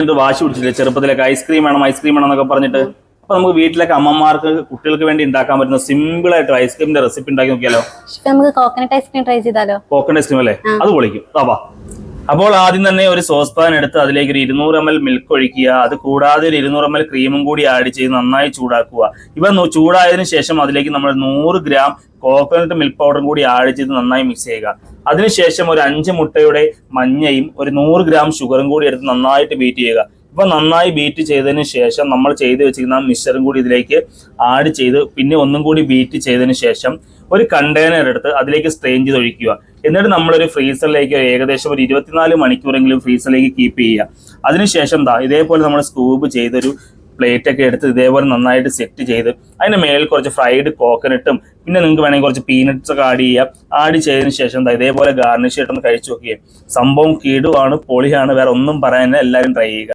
ഇത് വാശി പിടിച്ചില്ലേ ചെറുപ്പത്തിലൊക്കെ ഐസ്ക്രീം വേണം എന്നൊക്കെ പറഞ്ഞിട്ട്. അപ്പൊ നമുക്ക് വീട്ടിലൊക്കെ അമ്മമാർക്ക് കുട്ടികൾക്ക് വേണ്ടി ഉണ്ടാക്കാൻ പറ്റുന്ന സിമ്പിൾ ആയിട്ട് ഐസ്ക്രീമിന്റെ റെസിപ്പി ഉണ്ടാക്കി നോക്കിയാലോ? നമുക്ക് കോക്കനട്ട് ഐസ്ക്രീം ട്രൈ ചെയ്താലോ? കോക്കനട്ട് ഐസ്ക്രീം അല്ലേ, അത് പൊളിക്കും. വാ. അപ്പോൾ ആദ്യം തന്നെ ഒരു സോസ് പാൻ എടുത്ത് അതിലേക്ക് ഒരു 200 ml മിൽക്ക് ഒഴിക്കുക. അത് കൂടാതെ ഒരു 200 ml ക്രീമും കൂടി ആഡ് ചെയ്ത് നന്നായി ചൂടാക്കുക. ഇവ ചൂടായതിനു ശേഷം അതിലേക്ക് നമ്മൾ 100 ഗ്രാം കോക്കനട്ട് മിൽക്ക് പൗഡറും കൂടി ആഡ് ചെയ്ത് നന്നായി മിക്സ് ചെയ്യുക. അതിനുശേഷം ഒരു 5 മുട്ടയുടെ മഞ്ഞയും ഒരു 100 ഗ്രാം ഷുഗറും കൂടി എടുത്ത് നന്നായിട്ട് ബീറ്റ് ചെയ്യുക. ഇപ്പൊ നന്നായി ബീറ്റ് ചെയ്തതിന് ശേഷം നമ്മൾ ചെയ്ത് വെച്ചിരിക്കുന്ന മിക്സറും കൂടി ഇതിലേക്ക് ആഡ് ചെയ്ത് പിന്നെ ഒന്നും കൂടി ബീറ്റ് ചെയ്തതിന് ശേഷം ഒരു കണ്ടെയ്നർ എടുത്ത് അതിലേക്ക് സ്ട്രെയിൻ ചെയ്ത് ഒഴിക്കുക. എന്നിട്ട് നമ്മളൊരു ഫ്രീസറിലേക്ക് ഏകദേശം ഒരു 24 മണിക്കൂറെങ്കിലും ഫ്രീസറിലേക്ക് കീപ്പ് ചെയ്യുക. അതിനുശേഷം ഇതേപോലെ നമ്മൾ സ്കൂബ് ചെയ്തൊരു പ്ലേറ്റ് ഒക്കെ എടുത്ത് ഇതേപോലെ നന്നായിട്ട് സെറ്റ് ചെയ്ത് അതിന് മേൽ കുറച്ച് ഫ്രൈഡ് കോക്കനട്ടും പിന്നെ നിങ്ങൾക്ക് വേണമെങ്കിൽ കുറച്ച് പീനട്ട്സ് ഒക്കെ ആഡ് ചെയ്തതിന് ശേഷം ഇതേപോലെ ഗാർണിഷ് ചെയ്തിട്ടൊന്ന് കഴിച്ചു നോക്കിയേ. സംഭവം കിടുവാണ്, പൊളിയാണ്, വേറെ ഒന്നും പറയാനില്ല. എല്ലാവരും ട്രൈ ചെയ്യുക.